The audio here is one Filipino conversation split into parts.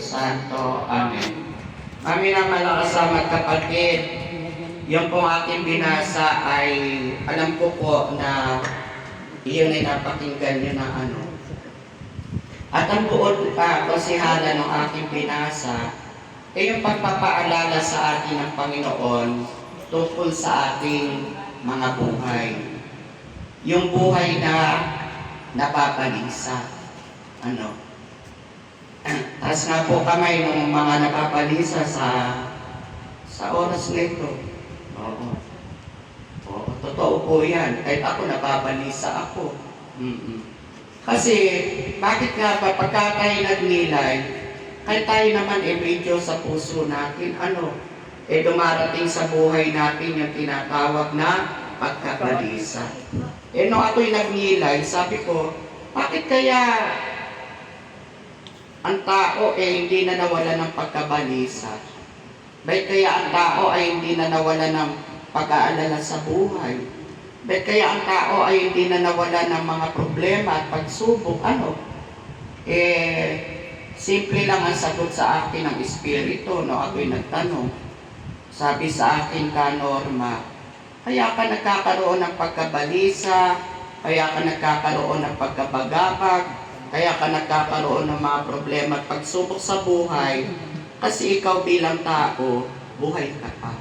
Santo. Amen. Kami naman ang kasama at kapatid, yung pong aking binasa ay alam ko po na iyon ay napakinggan nyo na ano. At ang buod kasihala ng aking binasa ay yung pagpapaalala sa atin ng Panginoon tungkol sa ating mga buhay. Yung buhay na napapanisa. Ano? Taas nga po kamay ng mga napapanisa sa oras nito. Oo. Oo, totoo po yan. Kahit ako napapanisa ako. Kasi, bakit nga ba pagka tayo nagnilay, kahit tayo naman medyo sa puso natin, dumarating sa buhay natin yung tinatawag na pagkabalisa. Nung ako'y nagnilay, sabi ko, bakit kaya ang tao hindi na nawala ng pagkabalisa? Bakit kaya ang tao ay hindi na nawala ng pag-aalala sa buhay? Bakit kaya ang tao ay hindi na nawala ng mga problema at pagsubok? Simple lang ang sagot sa akin ng Espiritu, no? Ako'y nagtanong. Sabi sa akin ka, Norma, kaya ka nagkakaroon ng pagkabalisa, kaya ka nagkakaroon ng pagkabagabag, kaya ka nagkakaroon ng mga problema at pagsubok sa buhay, kasi ikaw bilang tao, buhay ka pa.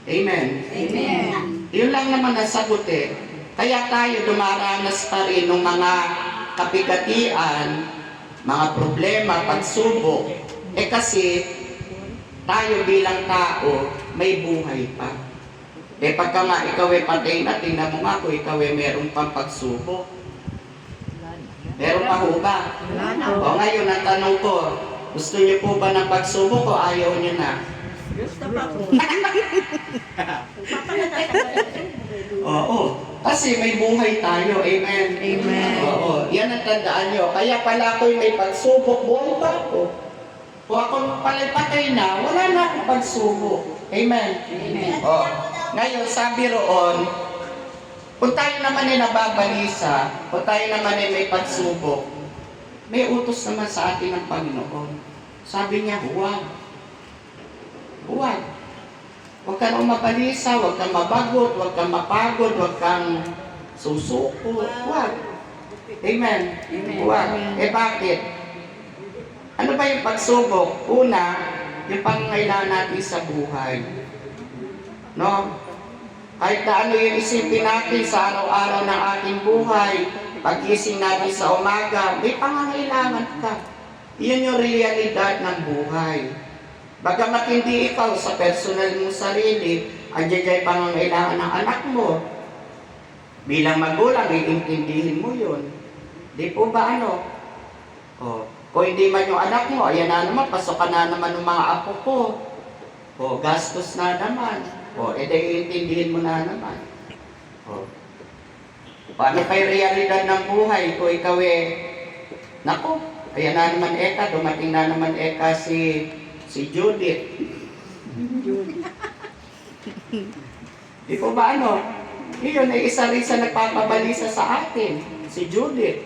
Amen? Amen. Yun lang naman ang sagot eh. Kaya tayo dumaranas pa rin ng mga kapigatian, mga problema, pagsubok. Kasi tayo bilang tao, may buhay pa. Pagka nga ikaw patay na, tingnan mo nga kung ikaw merong pang pagsubok. Meron pa ho ba? O ngayon, ang tanong ko, gusto niyo po ba ng pagsubok o ayaw niyo na? Gusto pa po. Oo. Kasi may buhay tayo. Amen? Amen. Oo. Yan ang tandaan niyo. Kaya pala ako'y may pagsubok, buhay pa ako. Kung ako pala'y patay na, wala na akong pagsubok. Amen? Amen. O. Ngayon, sabi roon, kung tayo naman ay nababalisa, kung tayo naman ay may pagsubok, may utos naman sa atin ng Panginoon. Sabi niya, huwag. Huwag. Huwag ka nang mabalisa, huwag kang mabagot, huwag kang mapagod, huwag kang susuko. Huwag. Amen? Amen. Huwag. Bakit? Ano ba yung pagsubok? Una, yung pangangailangan natin sa buhay. No? Kahit na ano yung isipin natin sa araw-araw ng ating buhay, pag-gising natin sa umaga, may pangangailangan ka. Iyon yung realidad ng buhay. Bagamat hindi ikaw sa personal mong sarili, andiyan yung pangangailangan ng anak mo. Bilang magulang, iintindihin mo yun. Di po ba kung hindi man yung anak mo, ayan na naman, pasok ka na naman ng mga apo ko. Gastos na naman. Iintindihin mo na naman. Paano kay realidad ng buhay kung ikaw naku, ayan na naman dumating na naman si Judith. Di po ba Iyon ay isa rin sa nagpapabalisa sa atin, si Judith.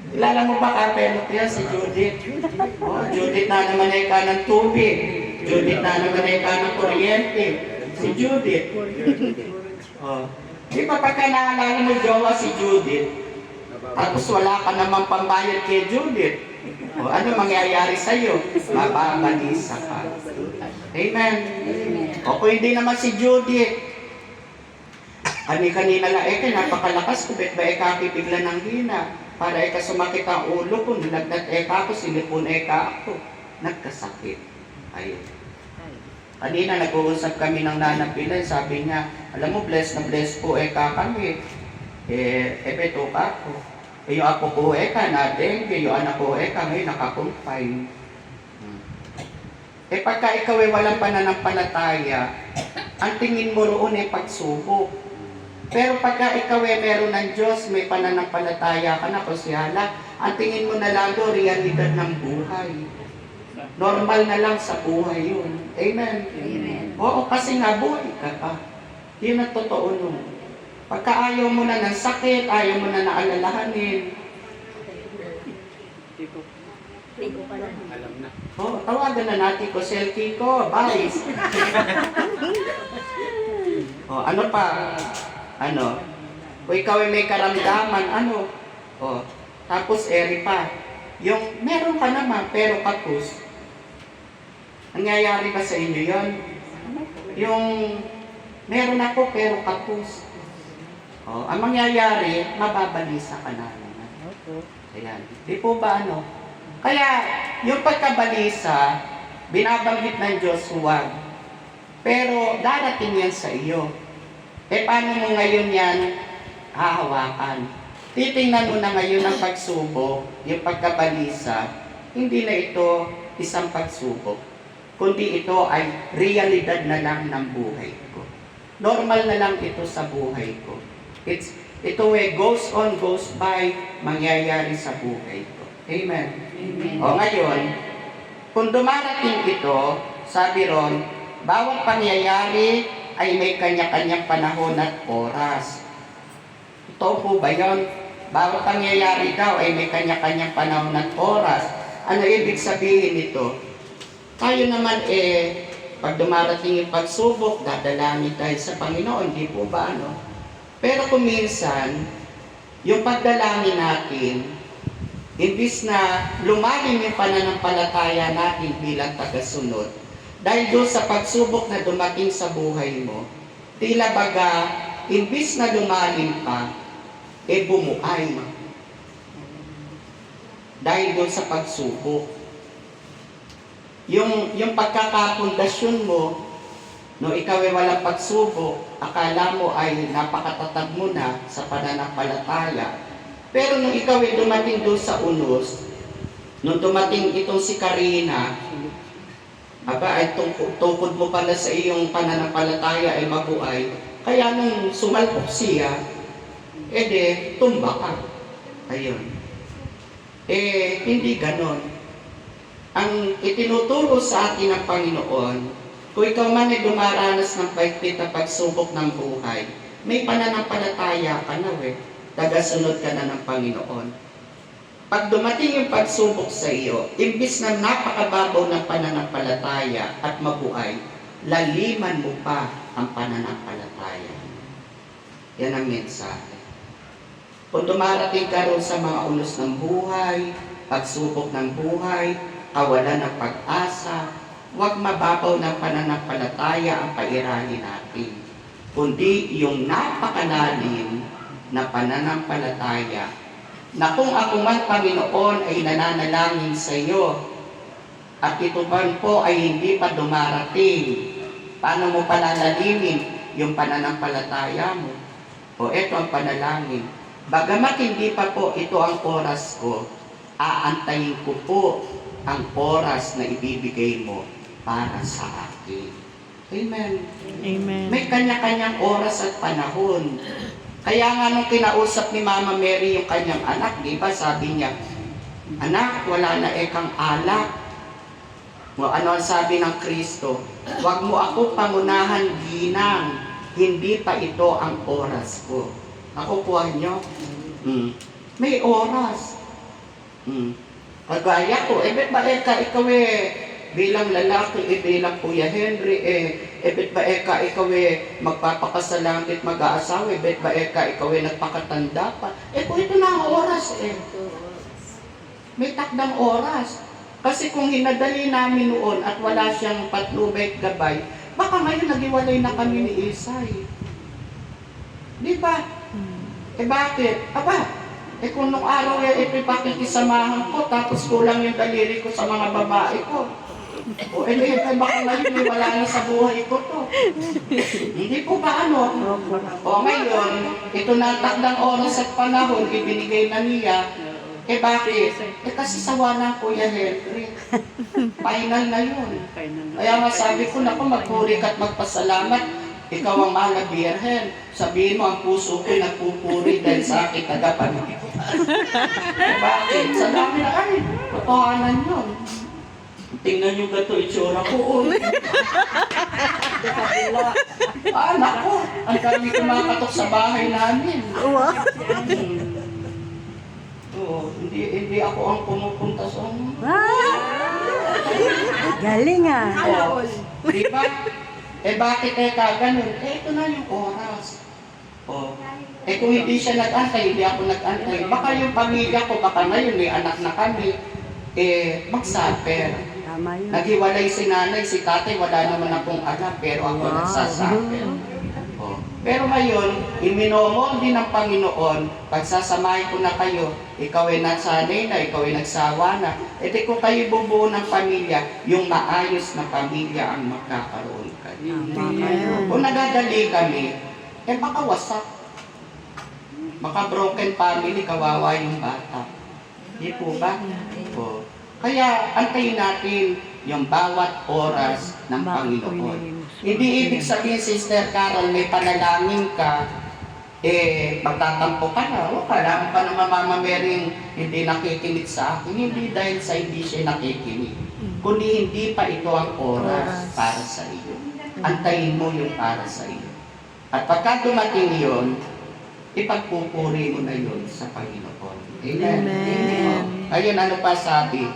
Kilala mo ba kapelot yan, si Judith? Judith na naman ay ng tubig. Judith na naman ay ng kuryente. Si Judith. Di ba pagka naalala mo jowa si Judith, tapos wala ka namang pambayad kay Judith, ano mangyayari sa'yo? Mababalisa ka. Amen. Kung hindi naman si Judith, kanina lang, napakalakas ko, bet ba kakipigla ng hina? Para sumakit ang ulo ko, nilagnat ako, sinipon ako. Nagkasakit. Ayun. Kanina nag-uusap kami ng Nanang Pilay, sabi niya, alam mo, bless na bless po kami. Beto ka ako. Yung apo ko na dengue, yung anak ko ngayon nakakumpine. Pagka ikaw walang pananampalataya, ang tingin mo roon pagsubok. Pero pagka ikaw meron ng Diyos, may pananampalataya ka na, kusyala, ang tingin mo na lang realidad ng buhay. Normal na lang sa buhay yun. Amen? Amen. Oo, kasi nga buhay ka pa. Yun ang totoo nun. Pagka ayaw mo na ng sakit, ayaw mo na naalalahanin, Tigo pa lang. Oh, tawagan na natin ko, selfie ko, bye. Oh, ano pa? Ano? Kung ikaw ay may karamdaman, ano? Oh, tapos eri pa. Yung meron ka naman, pero kapos. Nangyayari ba sa inyo yon? Yung meron ako, pero kapos. Oh, ang mangyayari, mababalisa ka na naman. Ayan. Di po ba ano? Kaya, yung pagkabalisa, binabanggit ng Diyos, huwag. Pero darating yan sa iyo. Paano mo ngayon yan hahawakan? Titingnan mo na ngayon ang pagsubok, yung pagkabalisa, hindi na ito isang pagsubok, kundi ito ay realidad na lang ng buhay ko. Normal na lang ito sa buhay ko. Ito goes on, goes by, mangyayari sa buhay ko. Amen. Amen. O ngayon, kung dumarating ito, sabi ron, bawat pangyayari ay may kanya-kanyang panahon at oras. Totoo po ba yun? Bawat pangyayari daw ay may kanya-kanyang panahon at oras. Ano ibig sabihin nito? Tayo naman pag dumarating yung pagsubok, dadalangin tayo sa Panginoon, di po ba ano? Pero kung minsan, yung pagdalangin natin, imbis na lumalim yung pananampalataya natin bilang tagasunod, dahil doon sa pagsubok na dumating sa buhay mo, tila baga, imbis na lumalim pa, bumuhay. Dahil doon sa pagsubok. Yung pagkakapundasyon mo, no ikaw ay walang pagsubok, akala mo ay napakatatag mo na sa pananampalataya. Pero nung ikaw ay dumating doon sa unos, nung dumating itong si Karina, ay tungkod mo pala sa iyong pananampalataya ay mabuhay. Kaya nung sumalpok siya, tumba ka. Ayun. Hindi ganon. Ang itinuturo sa atin ng Panginoon, kung ikaw man ay dumaranas ng paigpit na pagsubok ng buhay, may pananampalataya ka na tagasunod ka na ng Panginoon. Pag dumating yung pagsubok sa iyo, imbis na napakababaw ng pananampalataya at mabuhay, laliman mo pa ang pananampalataya. Yan ang mensahe. Kung dumarating ka ron sa mga unos ng buhay, pagsubok ng buhay, kawalan ng pag-asa, huwag mababaw ng pananampalataya ang pairali natin, kundi yung napakalalim na pananampalataya na kung ako man Panginoon ay nananalangin sa iyo at ito man po ay hindi pa dumarating, paano mo palalalimin yung pananampalataya mo? O ito ang panalangin, bagamat hindi pa po ito ang oras ko, aantayin ko po ang oras na ibibigay mo para sa akin. Amen. Amen. May kanya-kanyang oras at panahon. Kaya nga nung kinausap ni Mama Mary yung kanyang anak, di ba, sabi niya, anak, wala na kang alak. O ano ang sabi ng Kristo? Huwag mo ako pangunahan ginang, hindi pa ito ang oras ko. Ako kuha nyo? May oras. Kagaya ko, bet ba ikaw bilang lalaki, bilang Kuya Henry, bet ba ikaw magpapakasalangit mag-aasawa, bet ba ikaw nagpakatanda pa. Kung ito na ang oras May takdang oras. Kasi kung hinadali namin noon at wala siyang patnubay at gabay, baka ngayon nagiwalay na kami ni Isay. Di ba? Bakit? Kung nung araw ito'y pakikisamahan ko, tapos kulang yung daliri ko sa mga babae ko. Baka ngayon wala na sa buhay ko to. Hindi po ba ano? Ngayon, ito na takdang oras at panahon, ibinigay na niya. Bakit? Kasi sawa na Kuya Henry. Final na yun. Kaya nga sabi ko, magpuri ka at magpasalamat. Ikaw ang mahal na Birhen. Sabihin mo, ang puso ko nagpupuri dahil sa akin tagapanig. Bakit? Sa dami na totohanan yun. Tingnan nyo gato itsura ko. Naku, ang dami kumakatok sa bahay namin. Hindi ako ang pumupunta sa ano. Galing ah. Oh, di ba? Bakit ganun? Ito na yung oras. Oh. Kung hindi siya nag-antay, hindi ako nag-antay, baka yung pamilya ko, baka ngayon may anak na kami, mag-suffer. Tama yun. Naghiwalay si nanay, si tatay, wala naman akong anak, pero ako nagsasuffer. Oh. Pero ngayon, iminomon din ng Panginoon, pagsasamahin ko na kayo, ikaw ay nasanay na, ikaw ay nagsawa na. Kung kayo bubuo ng pamilya, yung maayos na pamilya ang magkakaroon kayo. Kung nagadali kami, baka wasak. Baka broken family, kawawa yung bata. Di po ba? O. Kaya antayin natin yung bawat oras ng Panginoon. Hindi ibig sabihin, Sister Carol, may panalangin ka, magtatampo ka na. O, kailangan pa ng mamamering hindi nakikinig sa akin. Hindi dahil sa hindi siya nakikinig. Kundi hindi pa ito ang oras para sa iyo. Antayin mo yung para sa iyo. At pagka dumating yun, ipagpupuri mo na yun sa Panginoon. Amen. Amen. Ayun, ano pa sabi?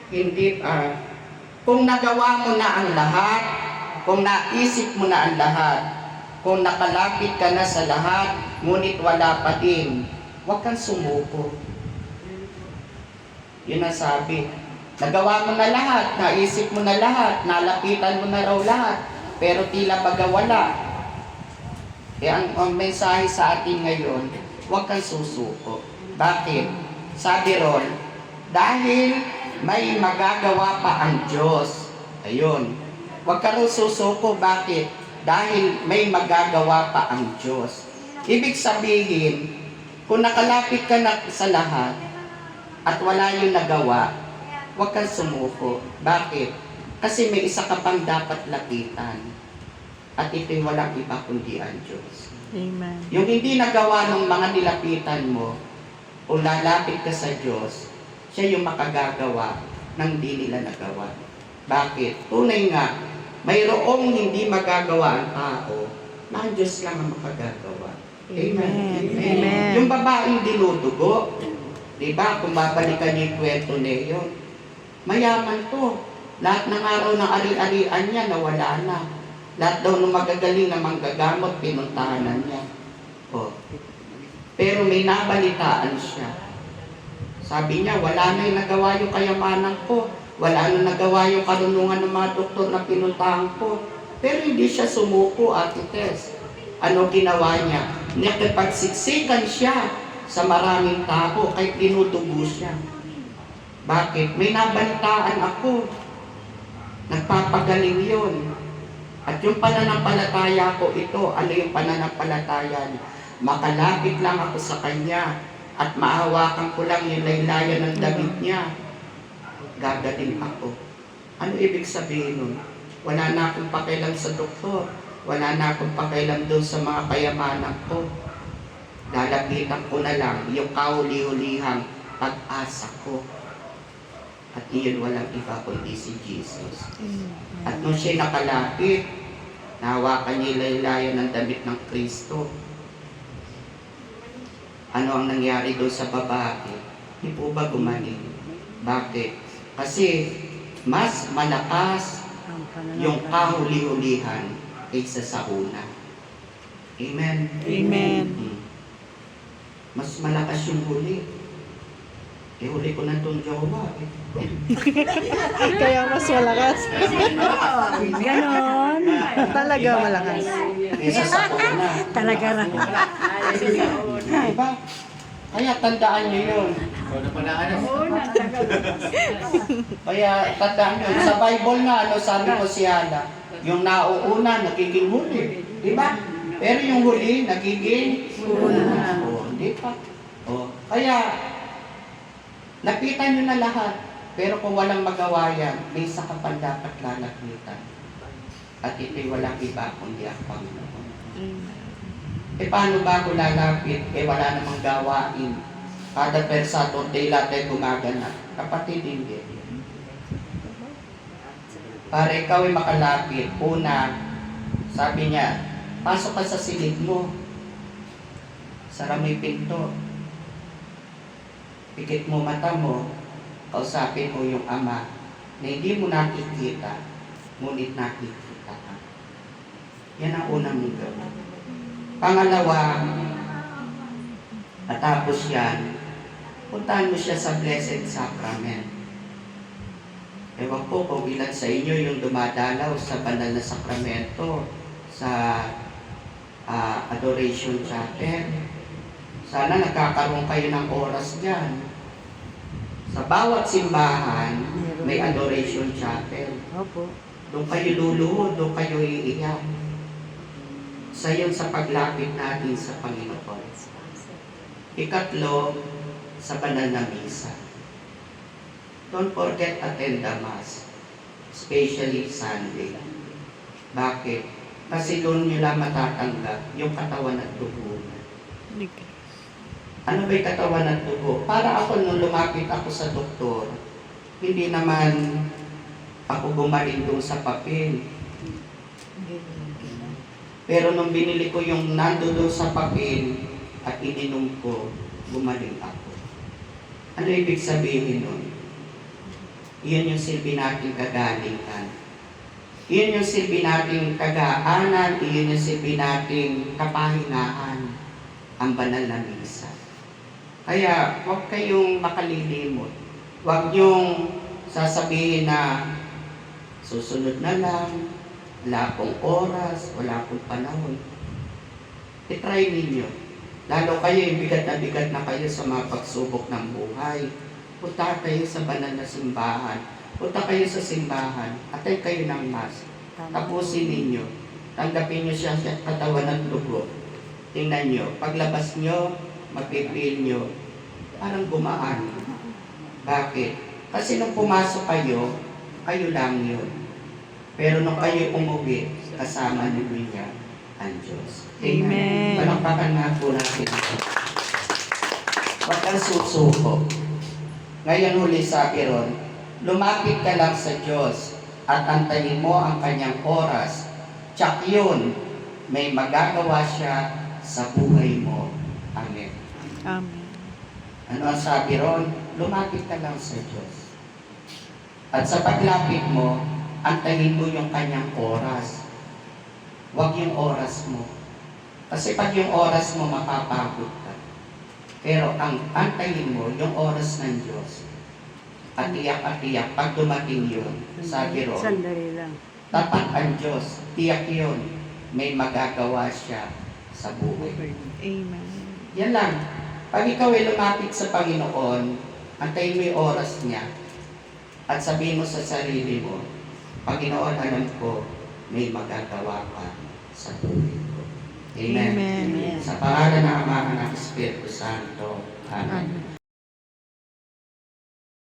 Hindi, kung nagawa mo na ang lahat, kung naisip mo na ang lahat, kung nakalapit ka na sa lahat, ngunit wala pa din, huwag kang sumuko. Yun ang sabi. Nagawa mo na lahat, naisip mo na lahat, nalapitan mo na raw lahat, pero tila baga wala. Ang mensahe sa atin ngayon, huwag kang susuko. Bakit? Sabi ron, dahil may magagawa pa ang Diyos. Ayun. Huwag kang susuko. Bakit? Dahil may magagawa pa ang Diyos. Ibig sabihin, kung nakalapit ka na sa lahat at wala yung nagawa, huwag kang sumuko. Bakit? Kasi may isa ka pang dapat lapitan. At ito'y walang iba kundi ang Diyos. Amen. Yung hindi nagawa ng mga nilapitan mo, o lalapit ka sa Diyos, siya yung makagagawa ng hindi nila nagawa. Bakit? Tunay nga, mayroong hindi magagawa ang tao, na ang Diyos lang ang makagagawa. Amen. Amen. Yung babaeng dinudugo, di ba, kung babalikan niyo yung kwento niyo, mayaman to. Lahat ng araw ng ari-arian niya, nawala na. Lahat daw ng magagaling na manggagamot, pinuntahanan niya. Oh. Pero may nabalitaan siya. Sabi niya, wala na yung nagawa yung kayamanan ko. Wala na nagawa yung karunungan ng mga doktor na pinuntahan ko. Pero hindi siya sumuko, Ate Tess. Ano ginawa niya? Nakipagsiksikan siya sa maraming tao kahit dinudugo siya. Bakit? May nabalitaan ako. Nagpapagaling yun. At yung pananampalataya ko ito, ano yung pananampalataya niya? Makalapit lang ako sa Kanya at maahawakan ko lang yung laylayan ng damit niya. Gagaling ako. Ano ibig sabihin nun? Wala na akong pakialam sa doktor. Wala na akong pakialam doon sa mga kayamanan ko. Lalapitan ko na lang yung kahuli-hulihang pag-asa ko. At iyon walang iba kundi si Jesus. At nung siya nakalapit, nahawakan niya yung laylayan ng damit ng Kristo. Ano ang nangyari doon sa babae? Hindi po ba gumaling? Bakit? Kasi mas malakas yung kahuli-hulihan kaysa sa una. Amen? Amen. Mas malakas yung huli. Huli ko na itong jowa. Kaya mas malakas. Ganon. Talaga malakas. Kaysa sa una. Talaga na. Diba? Kaya tandaan nyo yun. Kaya tandaan nyo. Sa Bible nga, ano sabi ko si Hana, yung nauuna, nagiging huli. Diba? Pero yung huli, nagiging una. Hindi pa. Kaya, lapitan nyo na lahat. Pero kung walang magawa yan, may isa ka pa dapat lalapitan. At ito'y walang iba kundi ang Panginoon. Paano ba ako lalapit? Wala namang gawain. Kada persa, torte lahat ay gumaganap. Kapatid, hindi. Para ikaw ay makalapit, una, sabi niya, pasok ka sa silid mo. Sara mo yung pinto. Pikit mo mata mo. Kausapin mo yung ama na hindi mo nakikita, ngunit nakikita ka. Yan ang unang mong gawin. Pangalawa, matapos yan, puntahan mo siya sa Blessed Sacrament. Ewan po kung ilan sa inyo yung dumadalaw sa banal na sakramento sa Adoration Chapel. Sana nagkakaroon kayo ng oras dyan. Sa bawat simbahan, may Adoration Chapel. Opo. Doon kayo luluhod, doon kayo iiyak. Sa yun sa paglapit natin sa Panginoon. Ikatlo, sa banal na misa. Don't forget attend the Mass, especially Sunday. Bakit? Kasi doon nyo lang matatanggap yung katawan at dugo. Ano ba yung katawan at dugo? Para ako nung lumapit ako sa doktor, hindi naman ako gumaling doon sa papel. Pero nung binili ko yung nando doon sa papel at ininom ko, gumaling ako. Ano ibig sabihin nun? Iyon yung silbi nating kagalingan. Iyon yung silbi nating kagaanan, iyon yung silbi nating kapahingahan, ang banal na misa. Kaya huwag kayong makalilimot. Huwag niyong sasabihin na susunod na lang, wala pong oras, wala pong panahon. I-try ninyo. Lalo kayo, bigat na kayo sa mga pagsubok ng buhay. Punta kayo sa banal na simbahan. Punta kayo sa simbahan. Attend kayo ng Mass. Tapusin ninyo. Tanggapin nyo siya sa katawan at dugo. Tingnan nyo. Paglabas nyo, mapipil nyo. Parang gumaan. Bakit? Kasi nung pumasok kayo, kayo lang yun. Pero nung kayo umuwi, kasama niyo ang Diyos. Amen. Palakpakan nga po natin ito. Huwag kang susuko. Ngayon huli sabi ron, lumapit ka lang sa Diyos at antayin mo ang kanyang oras. Tsak yun, may magagawa siya sa buhay mo. Amen. Amen. Ano ang sabi ron? Lumapit ka lang sa Diyos. At sa paglapit mo, antayin mo yung kanyang oras. Huwag yung oras mo. Kasi pag yung oras mo, mapapagod ka. Pero ang antayin mo, yung oras ng Diyos. At iyak, pag dumating yun, sabi ron, Sandali lang. tapat ang Diyos, tiyak yun, may magagawa siya sa buhay. Amen. Yan lang. Pag ikaw ay lumapit sa Panginoon, antayin mo yung oras niya, at sabihin mo sa sarili mo, Panginoon, alam ko, may magagawa ka sa buhay ko. Amen. Amen. Sa pangalan ng Ama, ng Espiritu Santo. Amen. Amen.